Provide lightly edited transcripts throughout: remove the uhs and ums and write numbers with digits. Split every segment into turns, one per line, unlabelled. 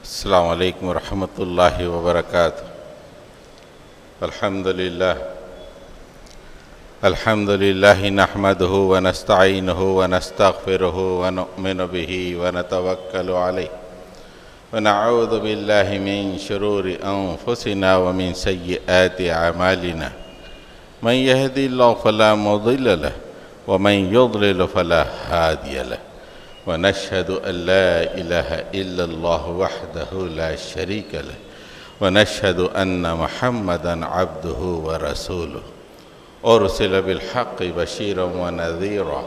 السلام علیکم ورحمۃ اللہ وبرکاتہ۔ الحمد للہ نحمدہ ونستعینہ ونستغفرہ ونؤمن بہ ونتوکل علیہ ونعوذ باللہ من شرور انفسنا ومن سیئات اعمالنا من یہد اللہ فلا مضل لہ ومن یضلل فلا ہادی لہ ونشهد أن لا إله إلا الله وحده لا شريك له ونشهد أن محمدًا عبده ورسوله أرسل بالحق بشيرا ونذيرا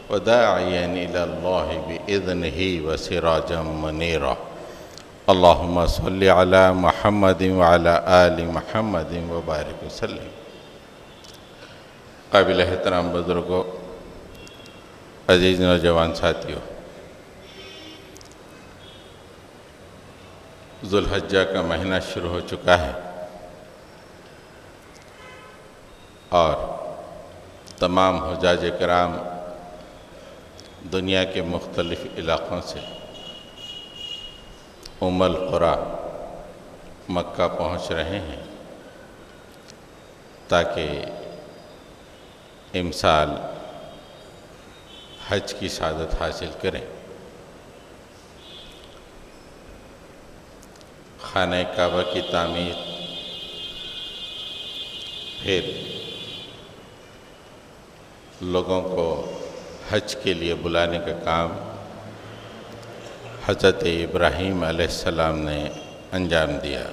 وداعيا إلى الله بإذنه وسراجا منيرا اللهم صل على محمد وعلى آل محمد وبارك وسلم۔ قابل احترام بزرگوں، عزیز نوجوان ساتھیوں، ذوالحجہ کا مہینہ شروع ہو چکا ہے اور تمام حجاج کرام دنیا کے مختلف علاقوں سے ام القریٰ مکہ پہنچ رہے ہیں تاکہ امسال حج کی سعادت حاصل کریں۔ خانہ کعبہ کی تعمیر، پھر لوگوں کو حج کے لیے بلانے کا کام حضرت ابراہیم علیہ السلام نے انجام دیا،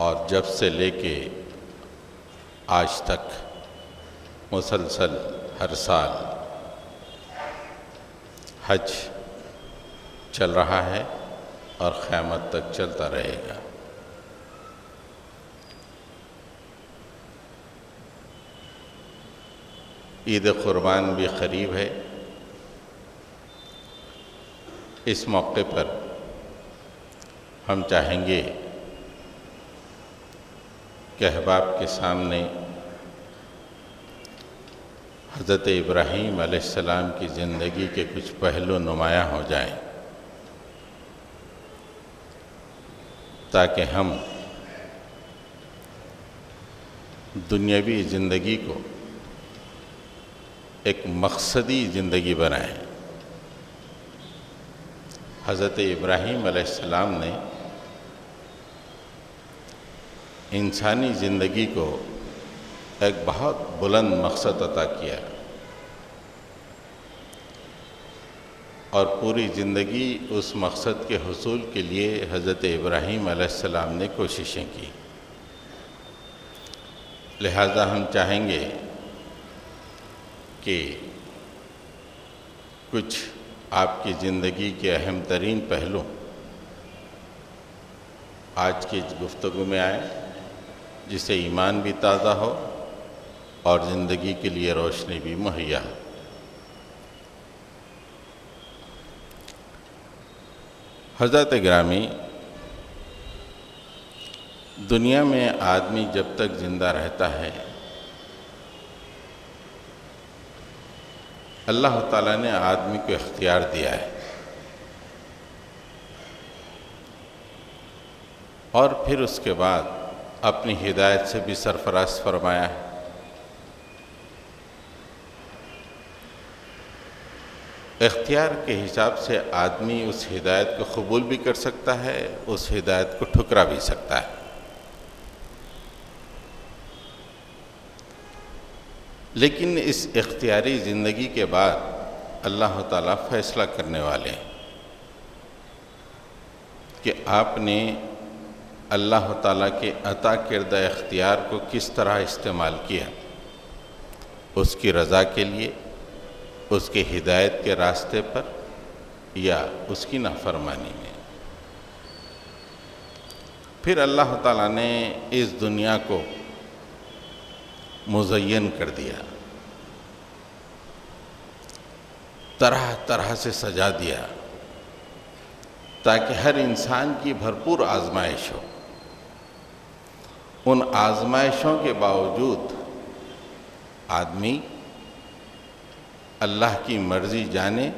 اور جب سے لے کے آج تک مسلسل ہر سال حج چل رہا ہے اور قیامت تک چلتا رہے گا۔ عید قربان بھی قریب ہے۔ اس موقع پر ہم چاہیں گے کہ احباب کے سامنے حضرت ابراہیم علیہ السلام کی زندگی کے کچھ پہلو نمایاں ہو جائیں، تاکہ ہم دنیاوی زندگی کو ایک مقصدی زندگی بنائیں۔ حضرت ابراہیم علیہ السلام نے انسانی زندگی کو ایک بہت بلند مقصد عطا کیا، اور پوری زندگی اس مقصد کے حصول کے لیے حضرت ابراہیم علیہ السلام نے کوششیں کی۔ لہذا ہم چاہیں گے کہ کچھ آپ کی زندگی کے اہم ترین پہلو آج کی گفتگو میں آئے، جس سے ایمان بھی تازہ ہو اور زندگی کے لیے روشنی بھی مہیا ہو۔ حضرت گرامی، دنیا میں آدمی جب تک زندہ رہتا ہے، اللہ تعالیٰ نے آدمی کو اختیار دیا ہے، اور پھر اس کے بعد اپنی ہدایت سے بھی سرفراز فرمایا ہے۔ اختیار کے حساب سے آدمی اس ہدایت کو قبول بھی کر سکتا ہے، اس ہدایت کو ٹھکرا بھی سکتا ہے، لیکن اس اختیاری زندگی کے بعد اللہ تعالیٰ فیصلہ کرنے والے ہیں کہ آپ نے اللہ تعالیٰ کے عطا کردہ اختیار کو کس طرح استعمال کیا، اس کی رضا کے لیے، اس کے ہدایت کے راستے پر، یا اس کی نافرمانی میں۔ پھر اللہ تعالیٰ نے اس دنیا کو مزین کر دیا، طرح طرح سے سجا دیا، تاکہ ہر انسان کی بھرپور آزمائش ہو۔ ان آزمائشوں کے باوجود آدمی اللہ کی مرضی جانے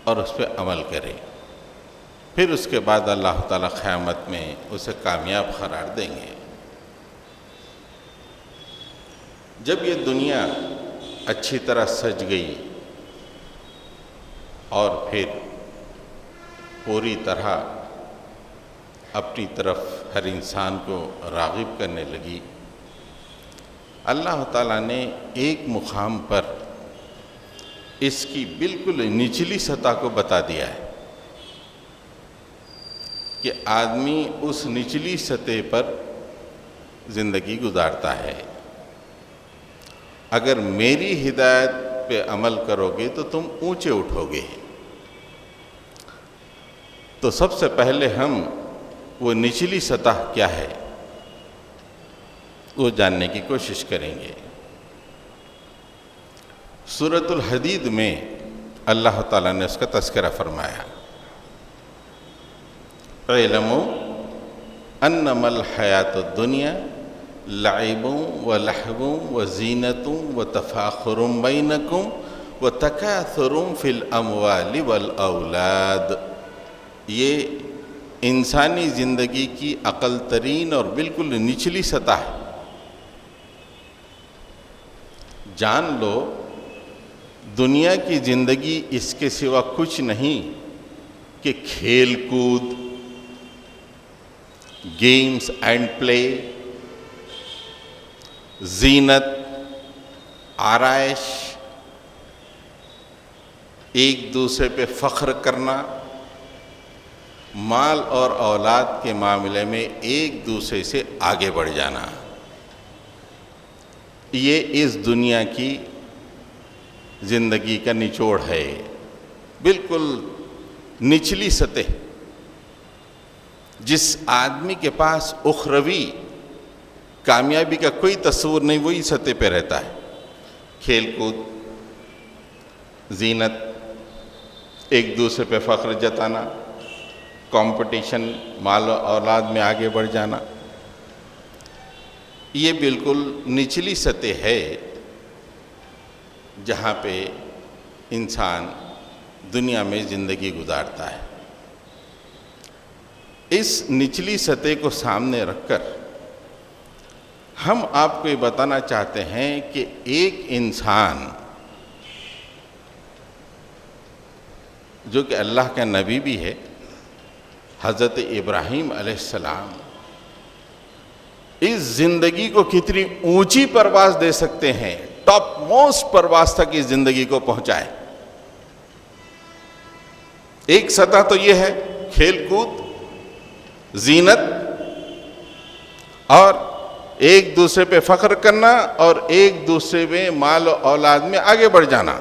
اور اس پہ عمل کرے۔ پھر اس کے بعد اللہ تعالیٰ قیامت میں اسے کامیاب قرار دیں گے۔ جب یہ دنیا اچھی طرح سج گئی اور پھر پوری طرح اپنی طرف ہر انسان کو راغب کرنے لگی، اللہ تعالیٰ نے ایک مقام پر اس کی بالکل نچلی سطح کو بتا دیا ہے کہ آدمی اس نچلی سطح پر زندگی گزارتا ہے۔ اگر میری ہدایت پہ عمل کرو گے تو تم اونچے اٹھو گے۔ تو سب سے پہلے ہم وہ نچلی سطح کیا ہے وہ جاننے کی کوشش کریں گے۔ سورۃ الحدید میں اللہ تعالیٰ نے اس کا تذکرہ فرمایا، اعلموا انما الحیات الدنیا لعب ولہو وزینۃ وتفاخر بینکم وتکاثر فی الاموال والاولاد۔ یہ انسانی زندگی کی اقل ترین اور بالکل نچلی سطح ہے۔ جان لو دنیا کی زندگی اس کے سوا کچھ نہیں کہ کھیل کود، گیمز اینڈ پلے، زینت، آرائش، ایک دوسرے پہ فخر کرنا، مال اور اولاد کے معاملے میں ایک دوسرے سے آگے بڑھ جانا، یہ اس دنیا کی زندگی کا نچوڑ ہے، بالکل نچلی سطح۔ جس آدمی کے پاس اخروی کامیابی کا کوئی تصور نہیں وہی سطح پہ رہتا ہے۔ کھیل کود، زینت، ایک دوسرے پہ فخر جتانا، کمپٹیشن، مال و اولاد میں آگے بڑھ جانا، یہ بالکل نچلی سطح ہے جہاں پہ انسان دنیا میں زندگی گزارتا ہے۔ اس نچلی سطح کو سامنے رکھ کر ہم آپ کو یہ بتانا چاہتے ہیں کہ ایک انسان جو کہ اللہ کا نبی بھی ہے، حضرت ابراہیم علیہ السلام، اس زندگی کو کتنی اونچی پرواز دے سکتے ہیں، ٹاپ موسٹ پرواز تک اس زندگی کو پہنچائے۔ ایک سطح تو یہ ہے کھیل کود، زینت اور ایک دوسرے پہ فخر کرنا اور ایک دوسرے میں مال و اولاد میں آگے بڑھ جانا،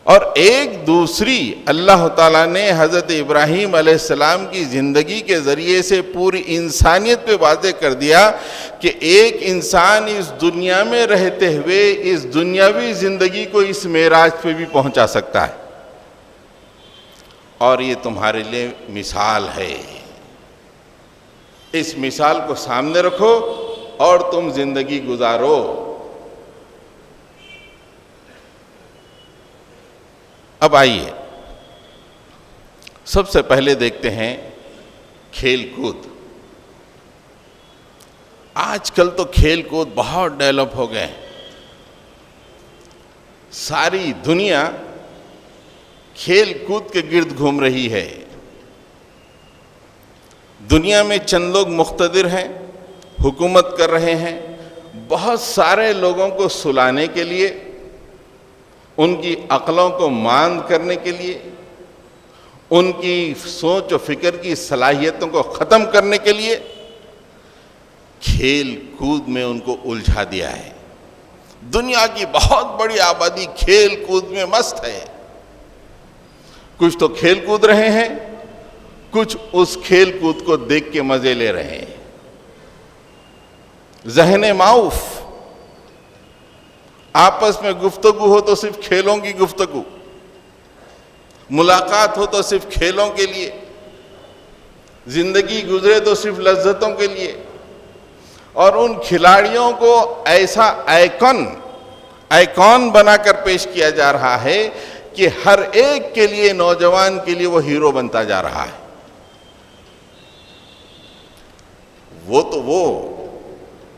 اور ایک دوسری اللہ تعالیٰ نے حضرت ابراہیم علیہ السلام کی زندگی کے ذریعے سے پوری انسانیت پہ واضح کر دیا کہ ایک انسان اس دنیا میں رہتے ہوئے اس دنیاوی زندگی کو اس معراج پہ بھی پہنچا سکتا ہے، اور یہ تمہارے لیے مثال ہے۔ اس مثال کو سامنے رکھو اور تم زندگی گزارو۔ اب آئیے سب سے پہلے دیکھتے ہیں کھیل کود۔ آج کل تو کھیل کود بہت ڈیولپ ہو گئے ہیں، ساری دنیا کھیل کود کے گرد گھوم رہی ہے۔ دنیا میں چند لوگ مقتدر ہیں، حکومت کر رہے ہیں، بہت سارے لوگوں کو سلانے کے لیے، ان کی عقلوں کو ماند کرنے کے لیے، ان کی سوچ و فکر کی صلاحیتوں کو ختم کرنے کے لیے کھیل کود میں ان کو الجھا دیا ہے۔ دنیا کی بہت بڑی آبادی کھیل کود میں مست ہے۔ کچھ تو کھیل کود رہے ہیں، کچھ اس کھیل کود کو دیکھ کے مزے لے رہے ہیں۔ ذہن معاف، آپس میں گفتگو ہو تو صرف کھیلوں کی گفتگو، ملاقات ہو تو صرف کھیلوں کے لیے، زندگی گزرے تو صرف لذتوں کے لیے، اور ان کھلاڑیوں کو ایسا آئیکن بنا کر پیش کیا جا رہا ہے کہ ہر ایک کے لیے، نوجوان کے لیے وہ ہیرو بنتا جا رہا ہے۔ وہ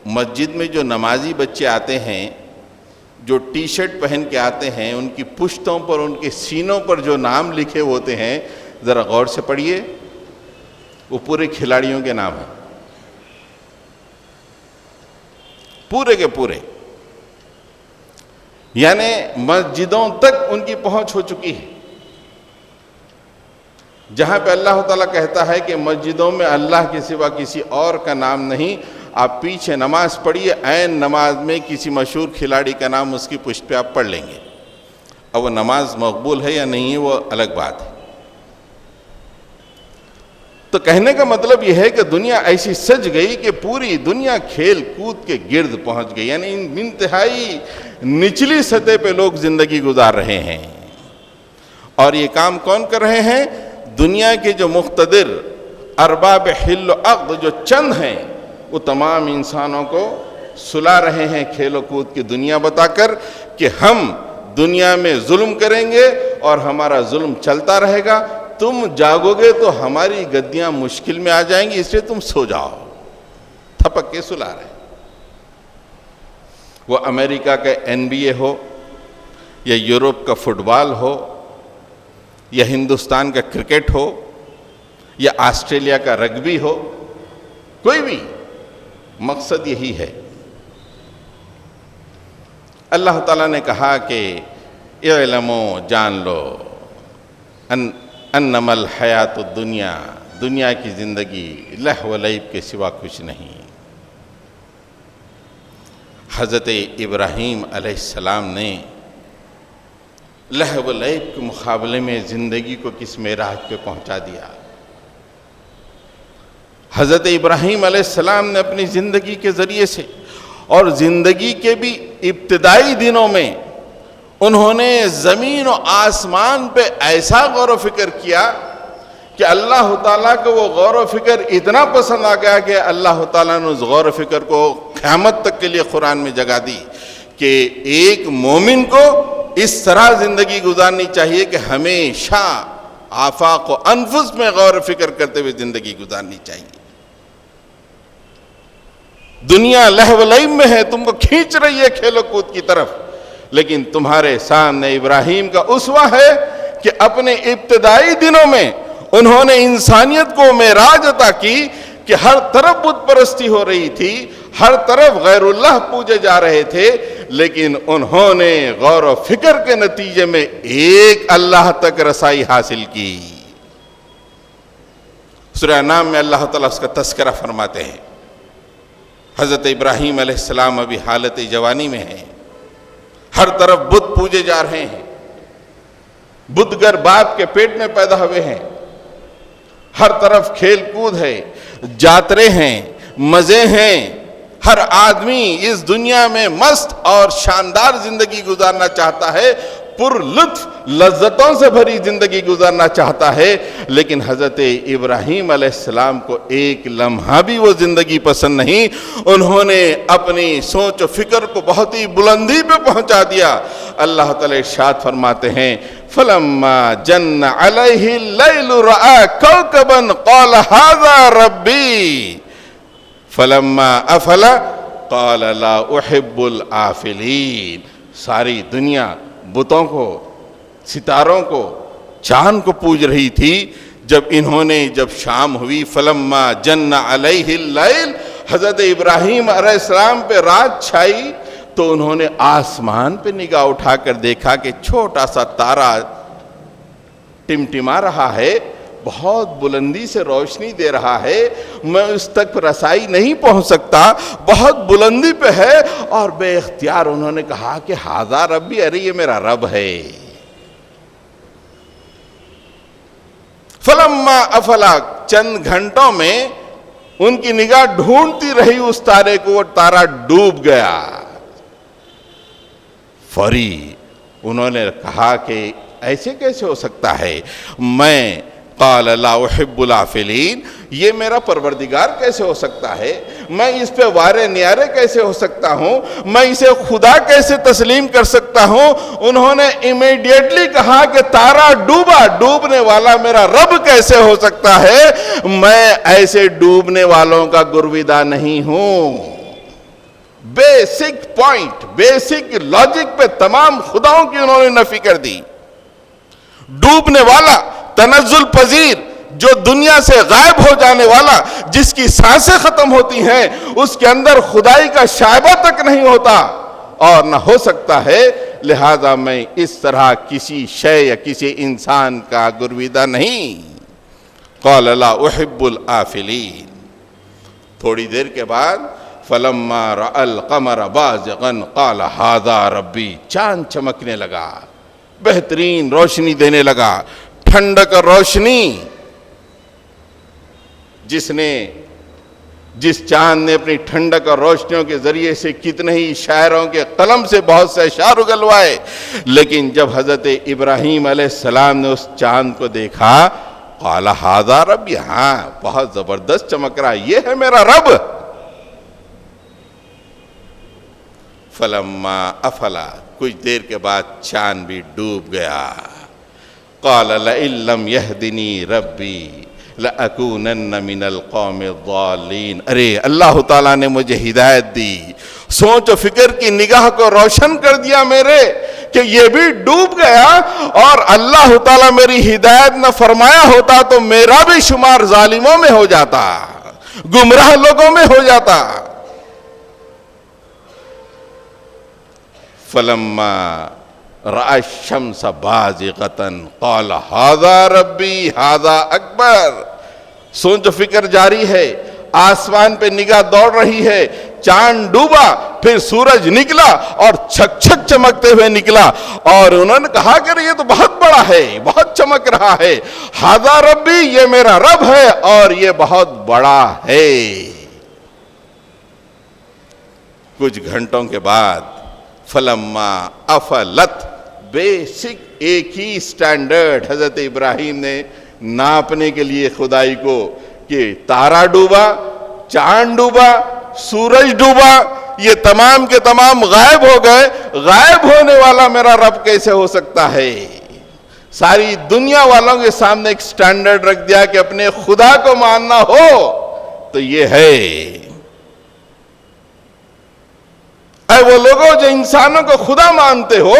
مسجد میں جو نمازی بچے آتے ہیں، جو ٹی شرٹ پہن کے آتے ہیں، ان کی پشتوں پر، ان کے سینوں پر جو نام لکھے ہوتے ہیں، ذرا غور سے پڑھیے، وہ پورے کھلاڑیوں کے نام ہیں، پورے کے پورے۔ یعنی مسجدوں تک ان کی پہنچ ہو چکی ہے، جہاں پہ اللہ تعالیٰ کہتا ہے کہ مسجدوں میں اللہ کے سوا کسی اور کا نام نہیں، آپ پیچھے نماز پڑھیے، عین نماز میں کسی مشہور کھلاڑی کا نام اس کی پشت پہ آپ پڑھ لیں گے، اب وہ نماز مقبول ہے یا نہیں ہے وہ الگ بات ہے۔ تو کہنے کا مطلب یہ ہے کہ دنیا ایسی سج گئی کہ پوری دنیا کھیل کود کے گرد پہنچ گئی، یعنی انتہائی نچلی سطح پہ لوگ زندگی گزار رہے ہیں۔ اور یہ کام کون کر رہے ہیں؟ دنیا کے جو مقتدر ارباب حل و عقد جو چند ہیں، وہ تمام انسانوں کو سلا رہے ہیں کھیل و کود کی دنیا بتا کر کہ ہم دنیا میں ظلم کریں گے اور ہمارا ظلم چلتا رہے گا، تم جاگو گے تو ہماری گدیاں مشکل میں آ جائیں گی، اس لیے تم سو جاؤ، تھپک کے سلا رہے ہیں۔ وہ امریکہ کا NBA ہو یا یورپ کا فٹ بال ہو یا ہندوستان کا کرکٹ ہو یا آسٹریلیا کا رگبی ہو، کوئی بھی، مقصد یہی ہے۔ اللہ تعالیٰ نے کہا کہ اعلموا، جان لو، انما الحیات الدنیا، دنیا کی زندگی لہو و لعب کے سوا کچھ نہیں۔ حضرت ابراہیم علیہ السلام نے لہو و لعب کے مقابلے میں زندگی کو کس معراج پہ پہنچا دیا۔ حضرت ابراہیم علیہ السلام نے اپنی زندگی کے ذریعے سے اور زندگی کے بھی ابتدائی دنوں میں انہوں نے زمین و آسمان پہ ایسا غور و فکر کیا کہ اللہ تعالیٰ کو وہ غور و فکر اتنا پسند آ گیا کہ اللہ تعالیٰ نے اس غور و فکر کو قیامت تک کے لیے قرآن میں جگہ دی کہ ایک مومن کو اس طرح زندگی گزارنی چاہیے کہ ہمیشہ آفاق و انفس میں غور و فکر کرتے ہوئے زندگی گزارنی چاہیے۔ دنیا لہو و لعب میں ہے، تم کو کھینچ رہی ہے کھیل و کود کی طرف، لیکن تمہارے سامنے ابراہیم کا اسوہ ہے کہ اپنے ابتدائی دنوں میں انہوں نے انسانیت کو معراج عطا کی کہ ہر طرف بت پرستی ہو رہی تھی، ہر طرف غیر اللہ پوجے جا رہے تھے، لیکن انہوں نے غور و فکر کے نتیجے میں ایک اللہ تک رسائی حاصل کی۔ سورہ نام میں اللہ تعالیٰ اس کا تذکرہ فرماتے ہیں۔ حضرت ابراہیم علیہ السلام ابھی حالت جوانی میں ہیں، ہر طرف بت پوجے جا رہے ہیں، بتگر باپ کے پیٹ میں پیدا ہوئے ہیں، ہر طرف کھیل کود ہے، جاترے ہیں، مزے ہیں، ہر آدمی اس دنیا میں مست اور شاندار زندگی گزارنا چاہتا ہے، پر لطف لذتوں سے بھری زندگی گزارنا چاہتا ہے، لیکن حضرت ابراہیم علیہ السلام کو ایک لمحہ بھی وہ زندگی پسند نہیں۔ انہوں نے اپنی سوچ و فکر کو بہت ہی بلندی پہ پہنچا دیا۔ اللہ تعالی ارشاد فرماتے ہیں فَلَمَّا جَنَّ عَلَيْهِ اللَّيْلُ رَأَىٰ كَوْكَبًا قَالَ هَٰذَا رَبِّي فَلَمَّا أَفَلَ قَالَ لَا أُحِبُّ الْآفِلِينَ۔ ساری دنیا بتوں کو، ستاروں کو، چاند کو پوج رہی تھی، جب شام ہوئی فَلَمَّا جَنَّ عَلَيْهِ اللَّيْلُ، حضرت ابراہیم علیہ السلام پہ رات چھائی تو انہوں نے آسمان پہ نگاہ اٹھا کر دیکھا کہ چھوٹا سا تارا ٹمٹما رہا ہے، بہت بلندی سے روشنی دے رہا ہے، میں اس تک رسائی نہیں پہنچ سکتا، بہت بلندی پہ ہے، اور بے اختیار انہوں نے کہا کہ ہاذا ربی، ارے یہ میرا رب ہے۔ فلما افلا، چند گھنٹوں میں ان کی نگاہ ڈھونڈتی رہی اس تارے کو، وہ تارا ڈوب گیا۔ فوری انہوں نے کہا کہ ایسے کیسے ہو سکتا ہے، میں قال لا احب الافلین، یہ میرا پروردگار کیسے ہو سکتا ہے، میں اس پہ وارے نیارے کیسے ہو سکتا ہوں, میں اسے خدا کیسے تسلیم کر سکتا ہوں. انہوں نے امیڈیٹلی کہا کہ تارا ڈوبا, ڈوبنے والا میرا رب کیسے ہو سکتا ہے, میں ایسے ڈوبنے والوں کا گرویدہ نہیں ہوں. بیسک پوائنٹ, بیسک لاجک پہ تمام خداؤں کی انہوں نے نفی کر دی. ڈوبنے والا, تنزل پذیر, جو دنیا سے غائب ہو جانے والا, جس کی سانسیں ختم ہوتی ہیں, اس کے اندر خدائی کا شائبہ تک نہیں ہوتا اور نہ ہو سکتا ہے, لہذا میں اس طرح کسی شے یا کسی انسان کا گرویدہ نہیں. قال لا احب الآفلین. تھوڑی دیر کے بعد فلما رأى القمر بازغا قال هذا ربی, چاند چمکنے لگا, بہترین روشنی دینے لگا, ٹھنڈک اور روشنی. جس چاند نے اپنی ٹھنڈک اور روشنیوں کے ذریعے سے کتنے ہی شاعروں کے قلم سے بہت سے اشعار اگلوائے, لیکن جب حضرت ابراہیم علیہ السلام نے اس چاند کو دیکھا, قال ھذا ربی, ہاں بہت زبردست چمک رہا, یہ ہے میرا رب. فلما افلا, کچھ دیر کے بعد چاند بھی ڈوب گیا. قال لئن لم يهدنی ربی لأکونن من القوم الضالین. ارے اللہ تعالیٰ نے مجھے ہدایت دی, سوچ و فکر کی نگاہ کو روشن کر دیا میرے, کہ یہ بھی ڈوب گیا, اور اللہ تعالیٰ میری ہدایت نہ فرمایا ہوتا تو میرا بھی شمار ظالموں میں ہو جاتا, گمراہ لوگوں میں ہو جاتا. فلما رأى الشمس بازغة قال هذا ربی هذا اکبر. سوچ و فکر جاری ہے, آسمان پہ نگاہ دوڑ رہی ہے. چاند ڈوبا, پھر سورج نکلا اور چھک چھک چمکتے ہوئے نکلا, اور انہوں نے کہا کہ یہ تو بہت بڑا ہے, بہت چمک رہا ہے. هذا ربی, یہ میرا رب ہے اور یہ بہت بڑا ہے. کچھ گھنٹوں کے بعد فلما افلت, بیسک ایک ہی سٹینڈرڈ حضرت ابراہیم نے ناپنے کے لیے خدائی کو, کہ تارا ڈوبا, چاند ڈوبا, سورج ڈوبا, یہ تمام کے تمام غائب ہو گئے, غائب ہونے والا میرا رب کیسے ہو سکتا ہے. ساری دنیا والوں کے سامنے ایک سٹینڈرڈ رکھ دیا کہ اپنے خدا کو ماننا ہو تو یہ ہے. اے وہ لوگوں جو انسانوں کو خدا مانتے ہو,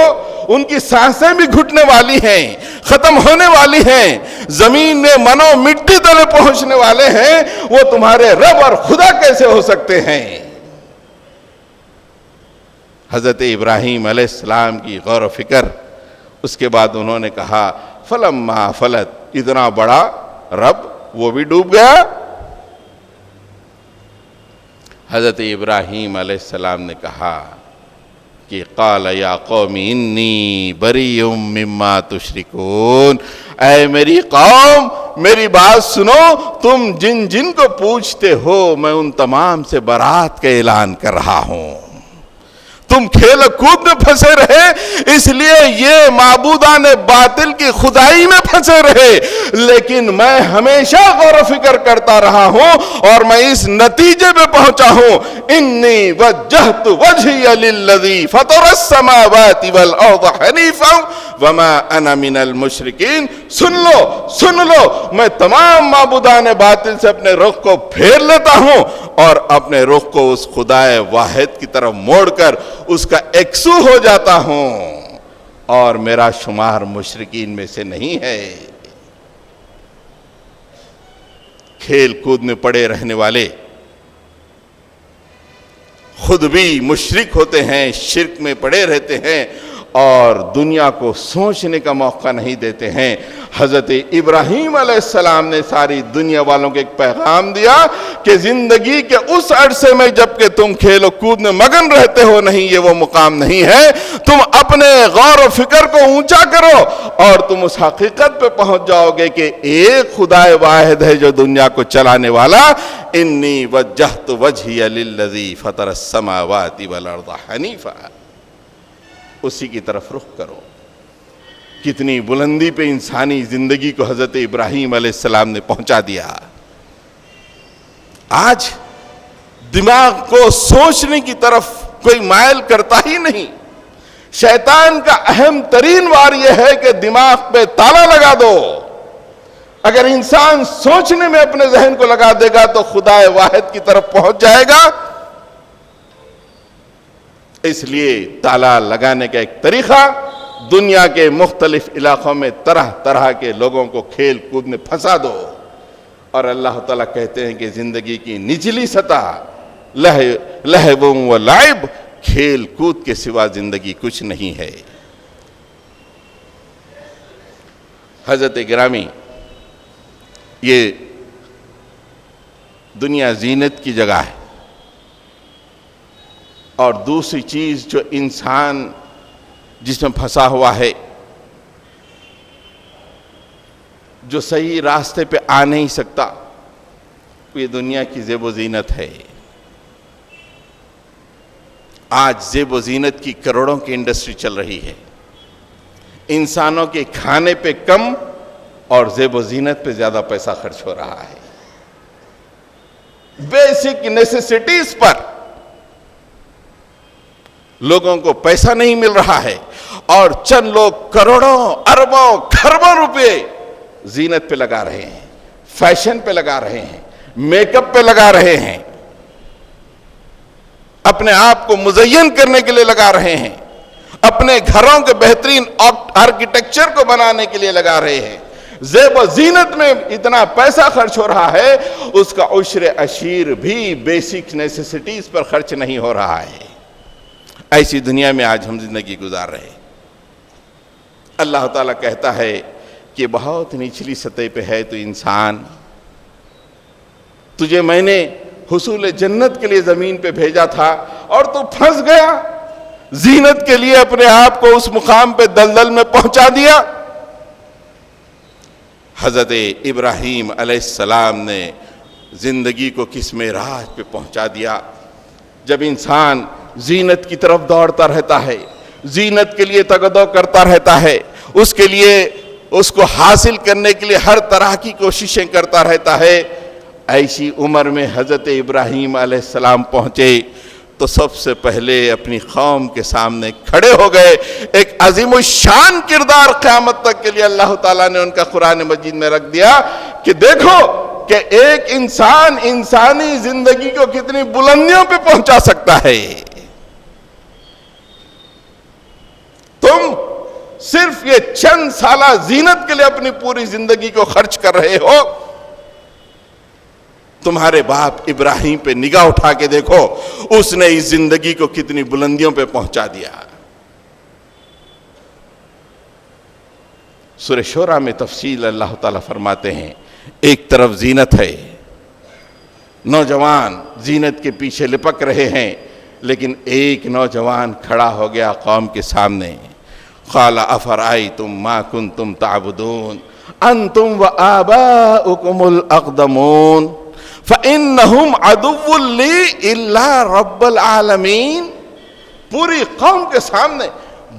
ان کی سانسیں بھی گھٹنے والی ہیں, ختم ہونے والی ہیں, زمین میں منو مٹی تلے پہنچنے والے ہیں, وہ تمہارے رب اور خدا کیسے ہو سکتے ہیں. حضرت ابراہیم علیہ السلام کی غور و فکر, اس کے بعد انہوں نے کہا فلما فلت, اتنا بڑا رب وہ بھی ڈوب گیا. حضرت ابراہیم علیہ السلام نے کہا کہ قال یا قوم انی بریء مما تشرکون. اے میری قوم, میری بات سنو, تم جن جن کو پوچھتے ہو میں ان تمام سے برات کا اعلان کر رہا ہوں. تم کھیل کود میں پھنسے رہے, اس لیے یہ معبودان باطل کی خدائی میں پھنسے رہے, لیکن میں ہمیشہ غور و فکر کرتا رہا ہوں اور میں اس نتیجے پہ پہنچا ہوں, انی وجہت وجہی للذی فطر السماوات والارض حنیفا وما انا من المشرکین. سن لو, میں تمام معبودان باطل سے اپنے رخ کو پھیر لیتا ہوں اور اپنے رخ کو اس خدائے واحد کی طرف موڑ کر اس کا ایکسو ہو جاتا ہوں, اور میرا شمار مشرکین میں سے نہیں ہے. کھیل کود میں پڑے رہنے والے خود بھی مشرک ہوتے ہیں, شرک میں پڑے رہتے ہیں اور دنیا کو سوچنے کا موقع نہیں دیتے ہیں. حضرت ابراہیم علیہ السلام نے ساری دنیا والوں کو ایک پیغام دیا کہ زندگی کے اس عرصے میں جب کہ تم کھیل و کود میں مگن رہتے ہو, نہیں, یہ وہ مقام نہیں ہے. تم اپنے غور و فکر کو اونچا کرو اور تم اس حقیقت پہ پہنچ جاؤ گے کہ ایک خدا واحد ہے جو دنیا کو چلانے والا. انی وجہت وجہی للذی فطر السماوات والارض حنیفا, اسی کی طرف رخ کرو. کتنی بلندی پہ انسانی زندگی کو حضرت ابراہیم علیہ السلام نے پہنچا دیا. آج دماغ کو سوچنے کی طرف کوئی مائل کرتا ہی نہیں۔ شیطان کا اہم ترین وار یہ ہے کہ دماغ پہ تالا لگا دو۔ اگر انسان سوچنے میں اپنے ذہن کو لگا دے گا تو خدا واحد کی طرف پہنچ جائے گا۔ اس لیے تالا لگانے کا ایک طریقہ، دنیا کے مختلف علاقوں میں طرح طرح کے لوگوں کو کھیل کود میں پھنسا دو، اور اللہ تعالیٰ کہتے ہیں کہ زندگی کی نچلی سطح لہو و لعب، کھیل کود کے سوا زندگی کچھ نہیں ہے۔ حضرت گرامی، یہ دنیا زینت کی جگہ ہے، اور دوسری چیز جو انسان جس میں پھنسا ہوا ہے، جو صحیح راستے پہ آ نہیں سکتا، یہ دنیا کی زیب و زینت ہے۔ آج زیب و زینت کی کروڑوں کی انڈسٹری چل رہی ہے، انسانوں کے کھانے پہ کم اور زیب و زینت پہ زیادہ پیسہ خرچ ہو رہا ہے۔ بیسک نیسیسٹیز پر لوگوں کو پیسہ نہیں مل رہا ہے، اور چند لوگ کروڑوں اربوں کھربوں روپے زینت پہ لگا رہے ہیں، فیشن پہ لگا رہے ہیں، میک اپ پہ لگا رہے ہیں، اپنے آپ کو مزین کرنے کے لیے لگا رہے ہیں، اپنے گھروں کے بہترین آرکیٹیکچر کو بنانے کے لیے لگا رہے ہیں۔ زیب و زینت میں اتنا پیسہ خرچ ہو رہا ہے، اس کا عشر عشیر بھی بیسک نیسیسٹیز پر خرچ نہیں ہو رہا ہے۔ ایسی دنیا میں آج ہم زندگی گزار رہے ہیں۔ اللہ تعالیٰ کہتا ہے کہ بہت نچلی سطح پہ ہے تو انسان، تجھے میں نے حصول جنت کے لیے زمین پہ بھیجا تھا اور تو پھنس گیا، زینت کے لیے اپنے آپ کو اس مقام پہ دلدل میں پہنچا دیا۔ حضرت ابراہیم علیہ السلام نے زندگی کو کس معراج پہ پہنچا دیا۔ جب انسان زینت کی طرف دوڑتا رہتا ہے، زینت کے لیے تگدو کرتا رہتا ہے، اس کے لیے، اس کو حاصل کرنے کے لیے ہر طرح کی کوششیں کرتا رہتا ہے، ایسی عمر میں حضرت ابراہیم علیہ السلام پہنچے تو سب سے پہلے اپنی قوم کے سامنے کھڑے ہو گئے۔ ایک عظیم الشان کردار قیامت تک کے لیے اللہ تعالیٰ نے ان کا قرآن مجید میں رکھ دیا کہ دیکھو کہ ایک انسان انسانی زندگی کو کتنی بلندیوں پہ پہنچا سکتا ہے۔ تم صرف یہ چند سالہ زینت کے لیے اپنی پوری زندگی کو خرچ کر رہے ہو۔ تمہارے باپ ابراہیم پہ نگاہ اٹھا کے دیکھو، اس نے اس زندگی کو کتنی بلندیوں پہ پہنچا دیا۔ سورہ شورى میں تفصیل اللہ تعالیٰ فرماتے ہیں، ایک طرف زینت ہے، نوجوان زینت کے پیچھے لپک رہے ہیں، لیکن ایک نوجوان کھڑا ہو گیا قوم کے سامنے، قال افرأيتم ما كنتم تعبدون انتم وآباؤكم الاقدمون فإنهم عدو لي الا رب العالمین۔ پوری قوم کے سامنے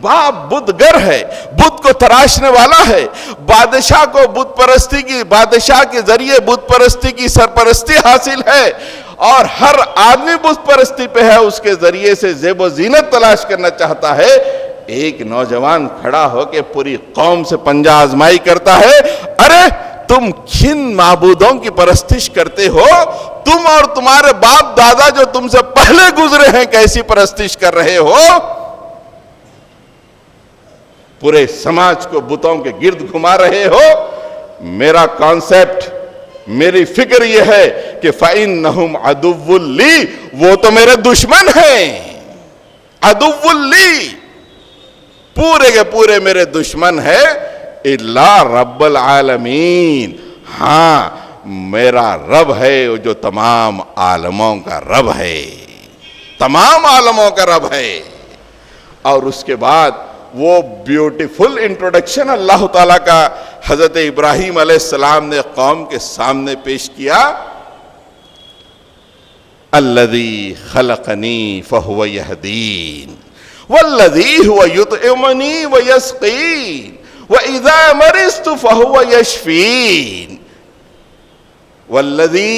باپ بت گر ہے، بت کو تراشنے والا ہے، بادشاہ کو بت پرستی کی، بادشاہ کے ذریعے بت پرستی کی سرپرستی حاصل ہے، اور ہر آدمی بت پرستی پہ ہے، اس کے ذریعے سے زیب و زینت تلاش کرنا چاہتا ہے۔ ایک نوجوان کھڑا ہو کے پوری قوم سے پنجہ آزمائی کرتا ہے، ارے تم کن معبودوں کی پرستش کرتے ہو؟ تم اور تمہارے باپ دادا جو تم سے پہلے گزرے ہیں کیسی پرستش کر رہے ہو؟ پورے سماج کو بتوں کے گرد گھما رہے ہو۔ میرا کانسیپٹ، میری فکر یہ ہے کہ فَإِنَّهُمْ عَدُوٌّ لِّي، وہ تو میرے دشمن ہیں، عدو لی، پورے کے پورے میرے دشمن ہے، الا رب العالمین، ہاں میرا رب ہے جو تمام عالموں کا رب ہے، تمام عالموں کا رب ہے۔ اور اس کے بعد وہ بیوٹیفل انٹروڈکشن اللہ تعالیٰ کا حضرت ابراہیم علیہ السلام نے قوم کے سامنے پیش کیا، الذی خلقنی فہو یہدین والذی هو یطعمنی ویسقین وَإِذَا مَرِضْتُ فَهُوَ يَشْفِينِ وَالَّذِي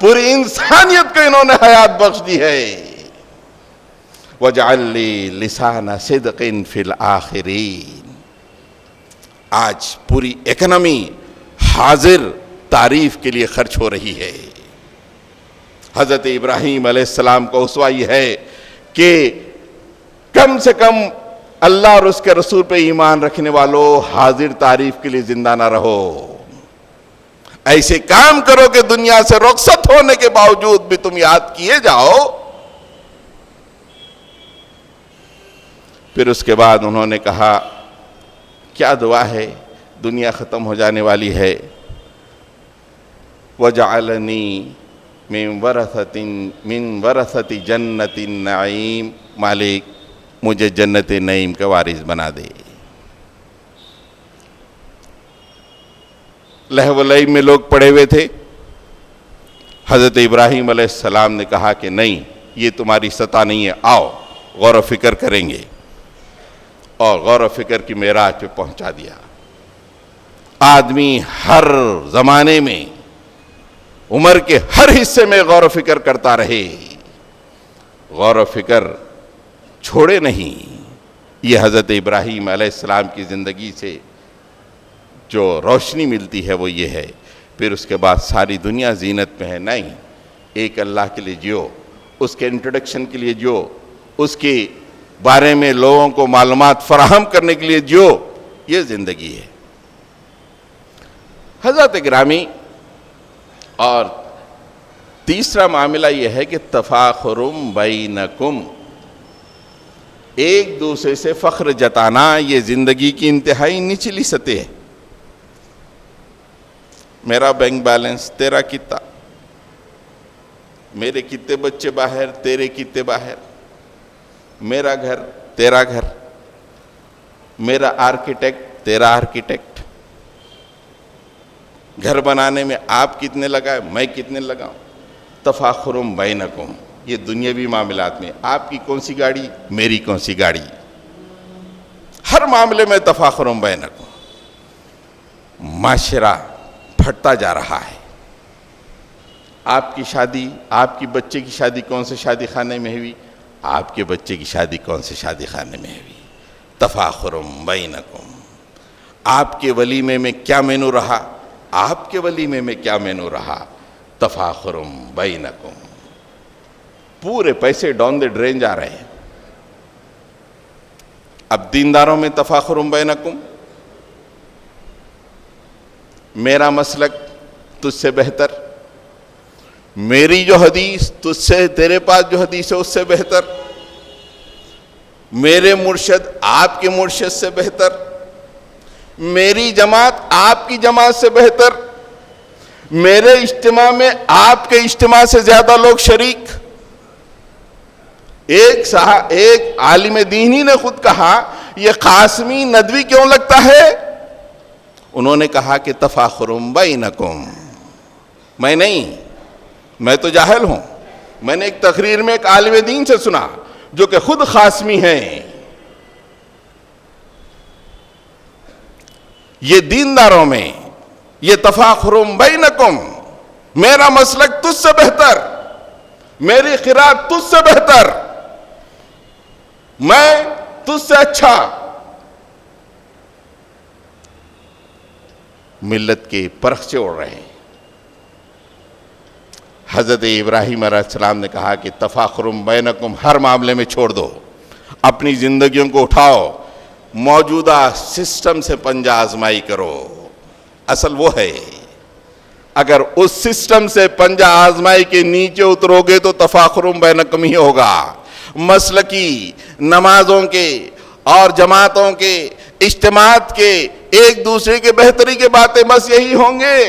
پوری انسانیت کو انہوں نے حیات بخش دی ہے. وَاجْعَلْ لِي لِسَانَ صِدْقٍ فِي الْآخِرِينَ. آج پوری اکنامی حاضر تعریف کے لیے خرچ ہو رہی ہے. حضرت ابراہیم علیہ السلام کا اسوہ یہ ہے کہ کم سے کم اللہ اور اس کے رسول پہ ایمان رکھنے والوں حاضر تعریف کے لیے زندہ نہ رہو. ایسے کام کرو کہ دنیا سے رخصت ہونے کے باوجود بھی تم یاد کیے جاؤ. پھر اس کے بعد انہوں نے کہا کیا دعا ہے؟ دنیا ختم ہو جانے والی ہے. وَجَعَلَنِي من ورثۃ جنت النعیم. مالک مجھے جنت نعیم کا وارث بنا دے. لہو و لعب میں لوگ پڑے ہوئے تھے. حضرت ابراہیم علیہ السلام نے کہا کہ نہیں، یہ تمہاری سطح نہیں ہے، آؤ غور و فکر کریں گے. اور غور و فکر کی معراج پہ پہنچا دیا. آدمی ہر زمانے میں عمر کے ہر حصے میں غور و فکر کرتا رہے، غور و فکر چھوڑے نہیں. یہ حضرت ابراہیم علیہ السلام کی زندگی سے جو روشنی ملتی ہے وہ یہ ہے. پھر اس کے بعد ساری دنیا زینت میں ہے. نہیں، ایک اللہ کے لیے جیو، اس کے انٹروڈکشن کے لیے جیو، اس کے بارے میں لوگوں کو معلومات فراہم کرنے کے لیے جیو. یہ زندگی ہے. حضرت گرامی، اور تیسرا معاملہ یہ ہے کہ تفاخرم بینکم، ایک دوسرے سے فخر جتانا. یہ زندگی کی انتہائی نچلی سطح ہے. میرا بینک بیلنس، تیرا کتنا، میرے کتنے بچے باہر، تیرے کتنے باہر، میرا گھر، تیرا گھر، میرا آرکیٹیکٹ، تیرا آرکیٹیکٹ. گھر بنانے میں آپ کتنے لگائے، میں کتنے لگاؤں. تفاخرم بینکم، یہ دنیاوی معاملات میں آپ کی کون سی گاڑی، میری کون سی گاڑی، ہر معاملے میں تفاخرم بینکم. معاشرہ پھٹتا جا رہا ہے. آپ کی شادی، آپ کی بچے کی شادی کون سے شادی خانے میں ہوئی، آپ کے بچے کی شادی کون سے شادی خانے میں ہوئی. تفاخرم بینکم. آپ کے ولیمے میں کیا مینو رہا، آپ کے ولیمے میں کیا مینو رہا. تفاخرم بینکم. پورے پیسے ڈاؤن دی ڈرین جا رہے ہیں. اب دینداروں میں تفاخرم بینکم. میرا مسلک تجھ سے بہتر، میری جو حدیث تجھ سے، تیرے پاس جو حدیث ہے اس سے بہتر، میرے مرشد آپ کے مرشد سے بہتر، میری جماعت آپ کی جماعت سے بہتر، میرے اجتماع میں آپ کے اجتماع سے زیادہ لوگ شریک. ایک عالم دینی نے خود کہا یہ قاسمی ندوی کیوں لگتا ہے؟ انہوں نے کہا کہ تفاخرم بینکم. میں نہیں، میں تو جاہل ہوں. میں نے ایک تقریر میں ایک عالم دین سے سنا جو کہ خود قاسمی ہیں. یہ دینداروں میں یہ تفاخرم بینکم، میرا مسلک تجھ سے بہتر، میری قرات تجھ سے بہتر، میں تجھ سے اچھا. ملت کے پرخچے اڑ رہے ہیں. حضرت ابراہیم علیہ السلام نے کہا کہ تفاخرم بینکم ہر معاملے میں چھوڑ دو، اپنی زندگیوں کو اٹھاؤ، موجودہ سسٹم سے پنجہ آزمائی کرو. اصل وہ ہے، اگر اس سسٹم سے پنجہ آزمائی کے نیچے اترو گے تو تفاخرم بینکم ہی ہوگا. مسلکی نمازوں کے اور جماعتوں کے اجتماعات کے ایک دوسرے کے بہتری کے باتیں بس یہی ہوں گے.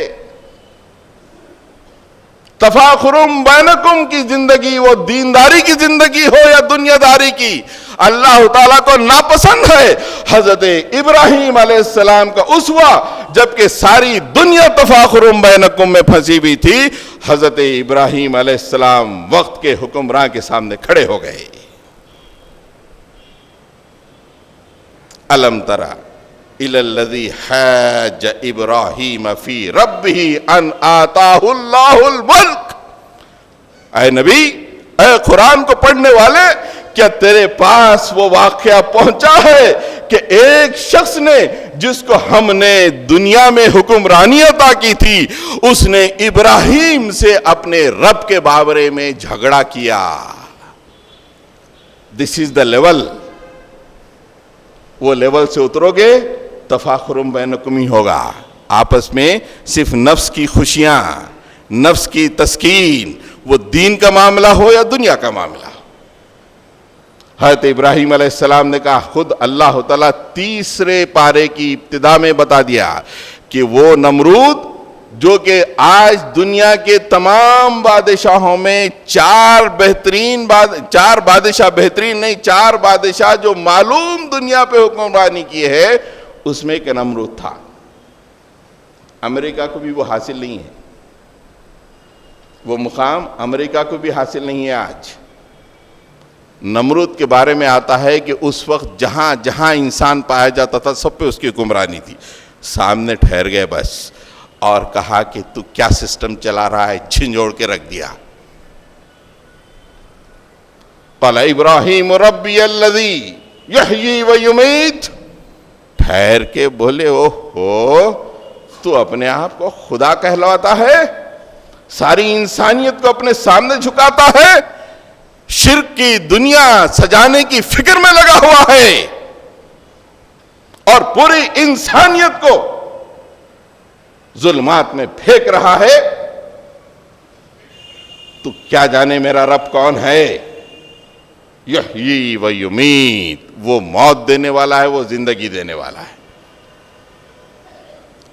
تفاخرم بینکم کی زندگی وہ دینداری کی زندگی ہو یا دنیا داری کی، اللہ تعالیٰ کو ناپسند ہے. حضرت ابراہیم علیہ السلام کا اسوہ جبکہ ساری دنیا تفاخرم بینکم میں پھنسی ہوئی تھی، حضرت ابراہیم علیہ السلام وقت کے حکمراں کے سامنے کھڑے ہو گئے. الم ترى الی الذی حاج ابراہیم فی ربہ ان آتاہ اللہ الملک. اے نبی، اے قرآن کو پڑھنے والے، کیا تیرے پاس وہ واقعہ پہنچا ہے کہ ایک شخص نے، جس کو ہم نے دنیا میں حکمرانی عطا کی تھی، اس نے ابراہیم سے اپنے رب کے بارے میں جھگڑا کیا. دس از دا لیول. وہ لیول سے اترو گے تفاخر بینکم ہی ہوگا. آپس میں صرف نفس کی خوشیاں، نفس کی تسکین، وہ دین کا معاملہ ہو یا دنیا کا معاملہ. حضرت ابراہیم علیہ السلام نے کہا، خود اللہ تعالیٰ تیسرے پارے کی ابتدا میں بتا دیا کہ وہ نمرود جو کہ آج دنیا کے تمام بادشاہوں میں چار بادشاہ جو معلوم دنیا پہ حکمرانی کی ہے، اس میں ایک نمرود تھا. امریکہ کو بھی وہ حاصل نہیں ہے، وہ مقام امریکہ کو بھی حاصل نہیں ہے آج. نمرود کے بارے میں آتا ہے کہ اس وقت جہاں جہاں انسان پایا جاتا تھا سب پہ اس کی حکمرانی تھی. سامنے ٹھہر گئے بس اور کہا کہ تو کیا سسٹم چلا رہا ہے، جھنجھوڑ کے رکھ دیا. قال ابراہیم ربی الذی یحیی و یمیت. ٹھہر کے بولے، اوہو، تو اپنے آپ کو خدا کہلواتا ہے، ساری انسانیت کو اپنے سامنے جھکاتا ہے، شرک کی دنیا سجانے کی فکر میں لگا ہوا ہے اور پوری انسانیت کو ظلمات میں پھینک رہا ہے. تو کیا جانے میرا رب کون ہے؟ یحیی و یمیت. وہ موت دینے والا ہے، وہ زندگی دینے والا ہے.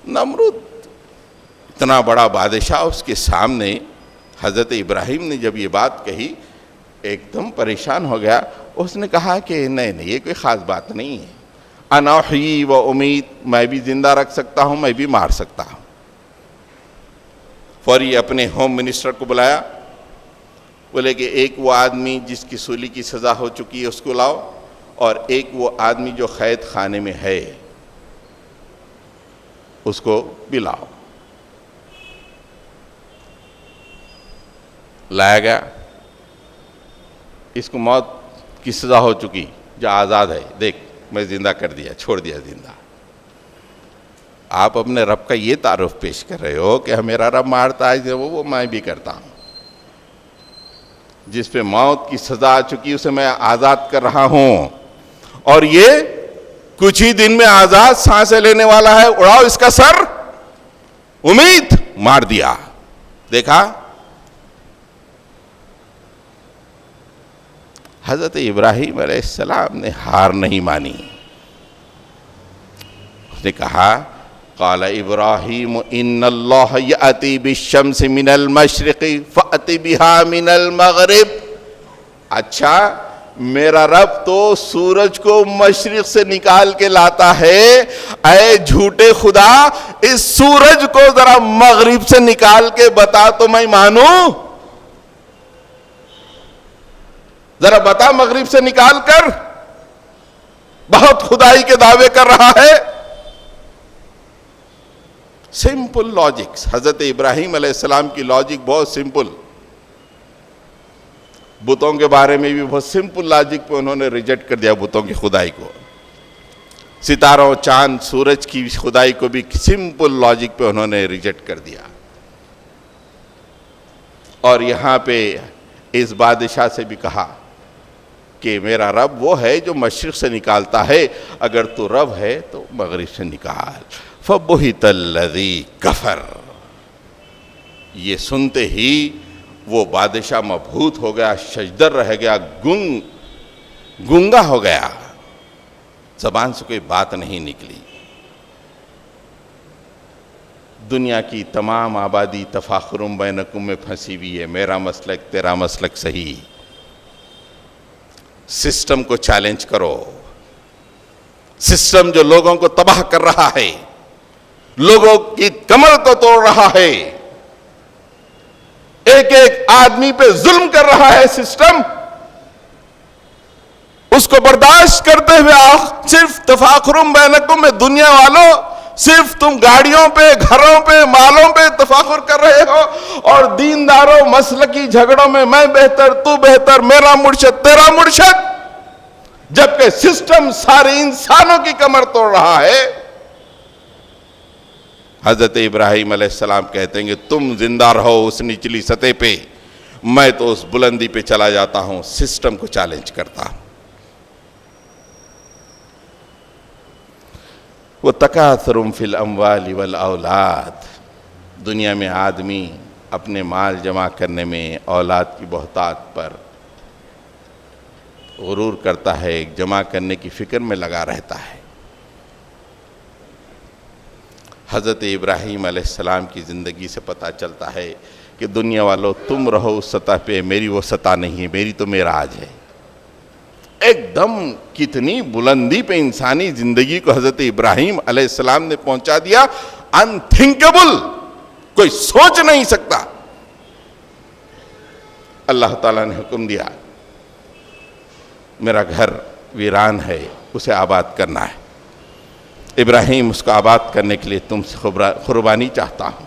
نمرود اتنا بڑا بادشاہ، اس کے سامنے حضرت ابراہیم نے جب یہ بات کہی ایک دم پریشان ہو گیا. اس نے کہا کہ نہیں یہ کوئی خاص بات نہیں ہے. انا احیی و امیت، میں بھی زندہ رکھ سکتا ہوں، میں بھی مار سکتا ہوں. فوری اپنے ہوم منسٹر کو بلایا، بولے کہ ایک وہ آدمی جس کی سولی کی سزا ہو چکی ہے اس کو لاؤ، اور ایک وہ آدمی جو قید خانے میں ہے اس کو بھی لاؤ. لایا گیا. اس کو موت کی سزا ہو چکی، جو آزاد ہے، دیکھ میں زندہ کر دیا، چھوڑ دیا زندہ. آپ اپنے رب کا یہ تعارف پیش کر رہے ہو کہ میرا رب مارتا ہے، وہ میں بھی کرتا ہوں. جس پہ موت کی سزا آ چکی اسے میں آزاد کر رہا ہوں، اور یہ کچھ ہی دن میں آزاد سانسیں لینے والا ہے. اڑاؤ اس کا سر. امید مار دیا. دیکھا حضرت ابراہیم علیہ السلام نے ہار نہیں مانی. اس نے کہا، قال ابراہیم ان اللہ یأتی بالشمس من المشرق فأتی بها من المغرب. اچھا، میرا رب تو سورج کو مشرق سے نکال کے لاتا ہے. اے جھوٹے خدا، اس سورج کو ذرا مغرب سے نکال کے بتا تو میں مانوں. ذرا بتا مغرب سے نکال کر. بہت خدائی کے دعوے کر رہا ہے. Simple logics. حضرت ابراہیم علیہ السلام کی لاجک بہت سمپل. بتوں کے بارے میں بھی بہت سمپل لاجک پہ انہوں نے ریجیکٹ کر دیا بتوں کی خدائی کو. ستاروں، چاند، سورج کی خدائی کو بھی سمپل لاجک پہ انہوں نے ریجیکٹ کر دیا. اور یہاں پہ اس بادشاہ سے بھی کہا کہ میرا رب وہ ہے جو مشرق سے نکالتا ہے، اگر تو رب ہے تو مغرب سے نکال. فَبُهِتَ الَّذِي كَفَرَ. یہ سنتے ہی وہ بادشاہ مبہوت ہو گیا، شجدر رہ گیا، گنگا ہو گیا. زبان سے کوئی بات نہیں نکلی. دنیا کی تمام آبادی تفاخرم بینکم میں پھنسی ہوئی ہے. میرا مسلک، تیرا مسلک صحیح. سسٹم کو چیلنج کرو. سسٹم جو لوگوں کو تباہ کر رہا ہے، لوگوں کی کمر کو توڑ رہا ہے، ایک ایک آدمی پہ ظلم کر رہا ہے سسٹم، اس کو برداشت کرتے ہوئے صرف تفاخرم بینکم میں دنیا والوں صرف تم گاڑیوں پہ گھروں پہ مالوں پہ تفاخر کر رہے ہو اور دینداروں مسلکی جھگڑوں میں میں بہتر تو بہتر میرا مرشد تیرا مرشد، جبکہ سسٹم سارے انسانوں کی کمر توڑ رہا ہے۔ حضرت ابراہیم علیہ السلام کہتے ہیں کہ تم زندہ رہو اس نچلی سطح پہ، میں تو اس بلندی پہ چلا جاتا ہوں، سسٹم کو چیلنج کرتا ہوں۔ وَتَكَاثُرٌ فِي الْأَمْوَالِ وَالْأَوْلَادِ، دنیا میں آدمی اپنے مال جمع کرنے میں، اولاد کی بہتات پر غرور کرتا ہے، جمع کرنے کی فکر میں لگا رہتا ہے۔ حضرت ابراہیم علیہ السلام کی زندگی سے پتہ چلتا ہے کہ دنیا والوں تم رہو اس سطح پہ، میری وہ سطح نہیں ہے، میری تو معراج ہے۔ ایک دم کتنی بلندی پہ انسانی زندگی کو حضرت ابراہیم علیہ السلام نے پہنچا دیا، انتھنکیبل، کوئی سوچ نہیں سکتا۔ اللہ تعالیٰ نے حکم دیا میرا گھر ویران ہے، اسے آباد کرنا ہے۔ ابراہیم اس کو آباد کرنے کے لیے تم سے قربانی چاہتا ہوں۔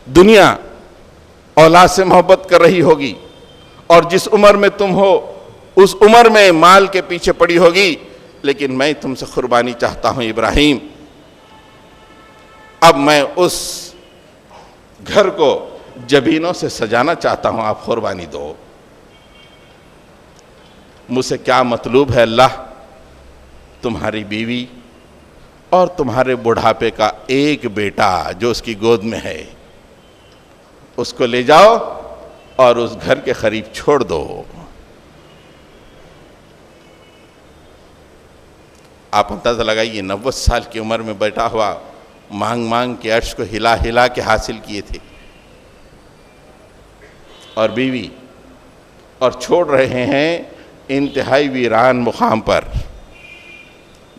دنیا اولاد سے محبت کر رہی ہوگی اور جس عمر میں تم ہو اس عمر میں مال کے پیچھے پڑی ہوگی، لیکن میں تم سے قربانی چاہتا ہوں ابراہیم، اب میں اس گھر کو جبینوں سے سجانا چاہتا ہوں، آپ قربانی دو۔ مجھ سے کیا مطلوب ہے اللہ؟ تمہاری بیوی اور تمہارے بڑھاپے کا ایک بیٹا جو اس کی گود میں ہے، اس کو لے جاؤ اور اس گھر کے قریب چھوڑ دو۔ آپ اندازہ لگائیے 90 سال کی عمر میں بیٹھا ہوا مانگ مانگ کے عرش کو ہلا ہلا کے حاصل کیے تھے، اور بیوی، اور چھوڑ رہے ہیں انتہائی ویران مقام پر۔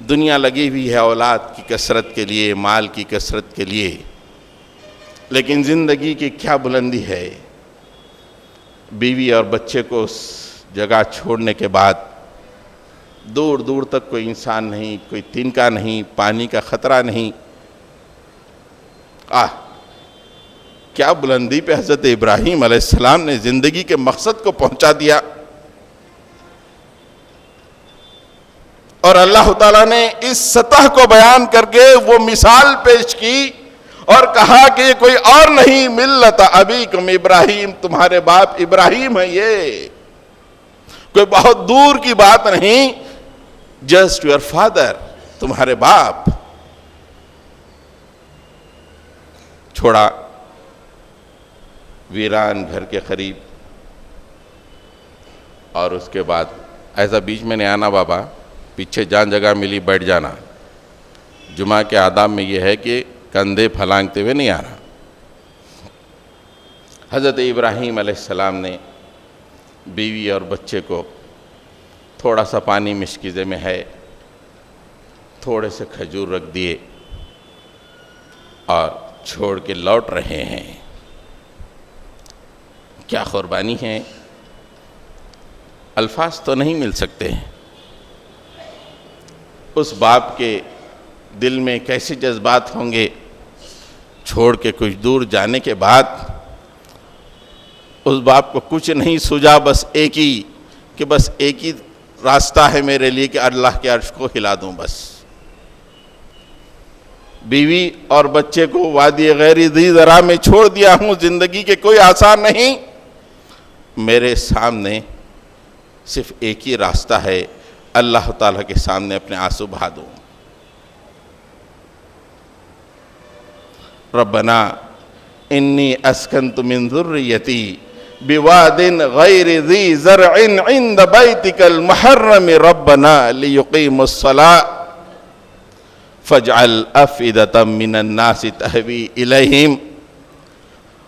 دنیا لگی ہوئی ہے اولاد کی کثرت کے لیے، مال کی کثرت کے لیے، لیکن زندگی کی کیا بلندی ہے۔ بیوی اور بچے کو اس جگہ چھوڑنے کے بعد دور دور تک کوئی انسان نہیں، کوئی تنکا نہیں، پانی کا خطرہ نہیں۔ کیا بلندی پہ حضرت ابراہیم علیہ السلام نے زندگی کے مقصد کو پہنچا دیا۔ اور اللہ تعالیٰ نے اس سطح کو بیان کر کے وہ مثال پیش کی اور کہا کہ یہ کوئی اور نہیں، ملت ابیکم ابراہیم، تمہارے باپ ابراہیم ہے، یہ کوئی بہت دور کی بات نہیں، جسٹ یور فادر، تمہارے باپ۔ چھوڑا ویران گھر کے قریب، اور اس کے بعد ایسا بیچ میں نہیں آنا بابا، پیچھے جان جگہ ملی بیٹھ جانا۔ جمعہ کے آداب میں یہ ہے کہ کندھے پھلانگتے ہوئے نہیں آنا۔ حضرت ابراہیم علیہ السلام نے بیوی اور بچے کو تھوڑا سا پانی مشکیزے میں ہے، تھوڑے سے کھجور رکھ دیے اور چھوڑ کے لوٹ رہے ہیں۔ کیا قربانی ہے، الفاظ تو نہیں مل سکتے۔ اس باپ کے دل میں کیسے جذبات ہوں گے، چھوڑ کے کچھ دور جانے کے بعد اس باپ کو کچھ نہیں سوجا، بس ایک ہی راستہ ہے میرے لیے کہ اللہ کے عرش کو ہلا دوں بس۔ بیوی اور بچے کو وادی غیر ذی زرع میں چھوڑ دیا ہوں، زندگی کے کوئی آسان نہیں، میرے سامنے صرف ایک ہی راستہ ہے، اللہ تعالیٰ کے سامنے اپنے آنسو بہا دوں۔ ربنا انی اسکنت من ذریتی بواد غیر ذی زرع عند بیتک المحرم ربنا لیقیموا الصلاة فاجعل افئدة من الناس تہوی الیہم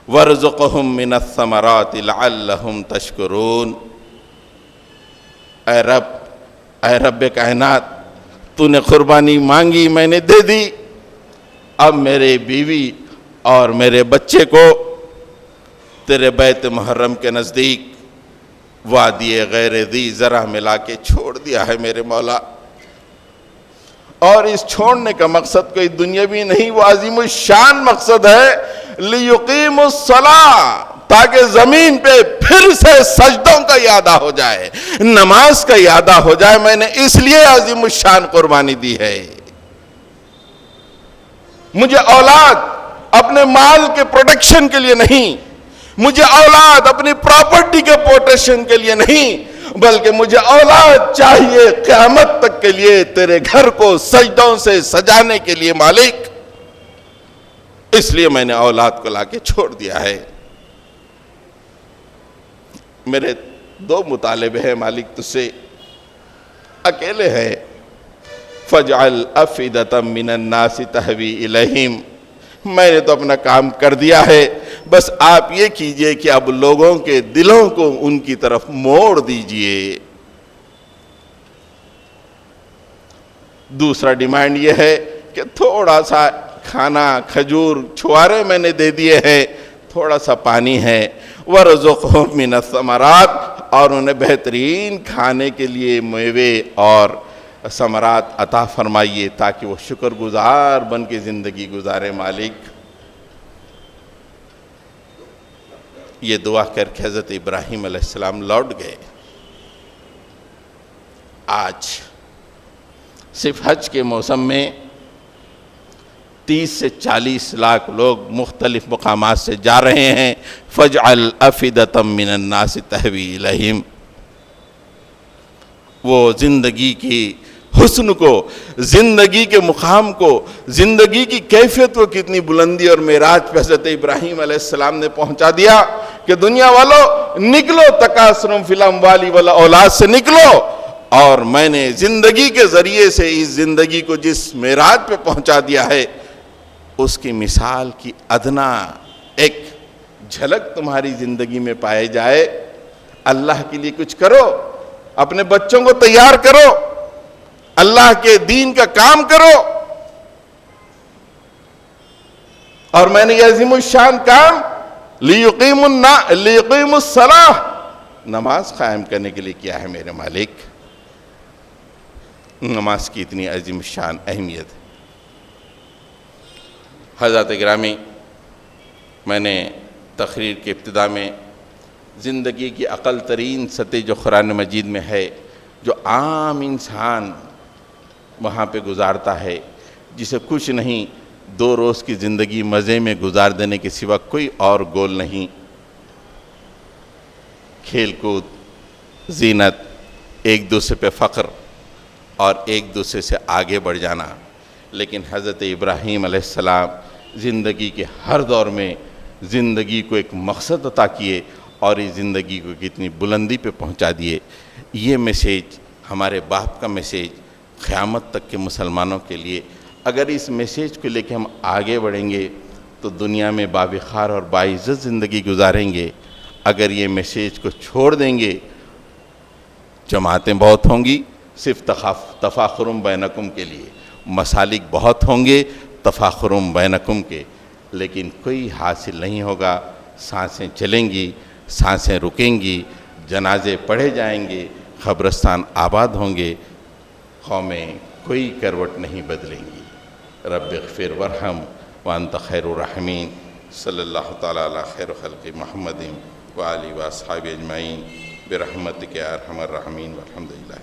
وارزقہم من الثمرات لعلہم تشکرون۔ اے رب کائنات، تو نے قربانی مانگی، میں نے دے دی، اب میرے بیوی اور میرے بچے کو تیرے بیت محرم کے نزدیک وادی غیر ذی زرع ملا کے چھوڑ دیا ہے میرے مولا، اور اس چھوڑنے کا مقصد کوئی دنیاوی نہیں، وہ عظیم الشان مقصد ہے، لِيُقِيمُوا الصَّلَاةَ، تاکہ زمین پہ پھر سے سجدوں کا اعادہ ہو جائے، نماز کا اعادہ ہو جائے۔ میں نے اس لیے عظیم الشان قربانی دی ہے۔ مجھے اولاد اپنے مال کے پروٹیکشن کے لیے نہیں، مجھے اولاد اپنی پراپرٹی کے پروٹیکشن کے لیے نہیں، بلکہ مجھے اولاد چاہیے قیامت تک کے لیے تیرے گھر کو سجدوں سے سجانے کے لیے مالک، اس لیے میں نے اولاد کو لا کے چھوڑ دیا ہے۔ میرے دو مطالبے ہیں مالک تجھ سے، اکیلے ہیں، فَاجْعَلْ أَفْئِدَةً مِّنَ النَّاسِ تَهْوِي إِلَيْهِمْ، میں نے تو اپنا کام کر دیا ہے، بس آپ یہ کیجئے کہ اب لوگوں کے دلوں کو ان کی طرف موڑ دیجئے۔ دوسرا ڈیمانڈ یہ ہے کہ تھوڑا سا کھانا، کھجور، چھوارے میں نے دے دیے ہیں، تھوڑا سا پانی ہے، وَرْزُقْهُم مِّنَ الثَّمَرَاتِ، اور انہیں بہترین کھانے کے لیے میوے اور ثمرات عطا فرمائیے تاکہ وہ شکر گزار بن کے زندگی گزارے مالک۔ یہ دعا کر کے حضرت ابراہیم علیہ السلام لوٹ گئے۔ آج صرف حج کے موسم میں 30 سے 40 لاکھ لوگ مختلف مقامات سے جا رہے ہیں۔ فَاجْعَلْ أَفْئِدَةً مِّنَ النَّاسِ تَهْوِي إِلَيْهِمْ، وہ زندگی کی حسن کو، زندگی کے مقام کو، زندگی کی کیفیت کو کتنی بلندی اور معراج پہ حضرت ابراہیم علیہ السلام نے پہنچا دیا کہ دنیا والوں نکلو، تکاثر فی الاموال والاولاد سے نکلو، اور میں نے زندگی کے ذریعے سے اس زندگی کو جس معراج پہ پہنچا دیا ہے، اس کی مثال کی ادنا ایک جھلک تمہاری زندگی میں پائے جائے۔ اللہ کے لیے کچھ کرو، اپنے بچوں کو تیار کرو، اللہ کے دین کا کام کرو، اور میں نے یہ عظیم الشان کام لِيُقِيمُوا الصَّلَاةَ، نماز قائم کرنے کے لیے کیا ہے میرے مالک۔ نماز کی اتنی عظیم الشان اہمیت ہے۔ حضرات گرامی، میں نے تقریر کے ابتدا میں زندگی کی اقل ترین سطح جو قرآن مجید میں ہے، جو عام انسان وہاں پہ گزارتا ہے، جسے کچھ نہیں، 2 روز کی زندگی مزے میں گزار دینے کے سوا کوئی اور گول نہیں، کھیل کود، زینت، ایک دوسرے پہ فخر اور ایک دوسرے سے آگے بڑھ جانا۔ لیکن حضرت ابراہیم علیہ السلام زندگی کے ہر دور میں زندگی کو ایک مقصد عطا کیے اور اس زندگی کو کتنی بلندی پہ پہنچا دیے۔ یہ میسیج ہمارے باپ کا میسیج قیامت تک کے مسلمانوں کے لیے، اگر اس میسیج کو لے کے ہم آگے بڑھیں گے تو دنیا میں باوقار اور باعزت زندگی گزاریں گے۔ اگر یہ میسیج کو چھوڑ دیں گے، جماعتیں بہت ہوں گی صرف تفاخرم بینکم کے لیے، مسالک بہت ہوں گے تفاخرم بینکم کے، لیکن کوئی حاصل نہیں ہوگا۔ سانسیں چلیں گی، سانسیں رکیں گی، جنازے پڑھے جائیں گے، قبرستان آباد ہوں گے، قومیں کوئی کروٹ نہیں بدلیں گی۔ رب اغفر ورحم وانت خیر الراحمین، صلی اللہ تعالیٰ علی خیر خلق محمد وآلہ واصحابہ اجمعین برحمتک یا ارحم الراحمین والحمد للہ۔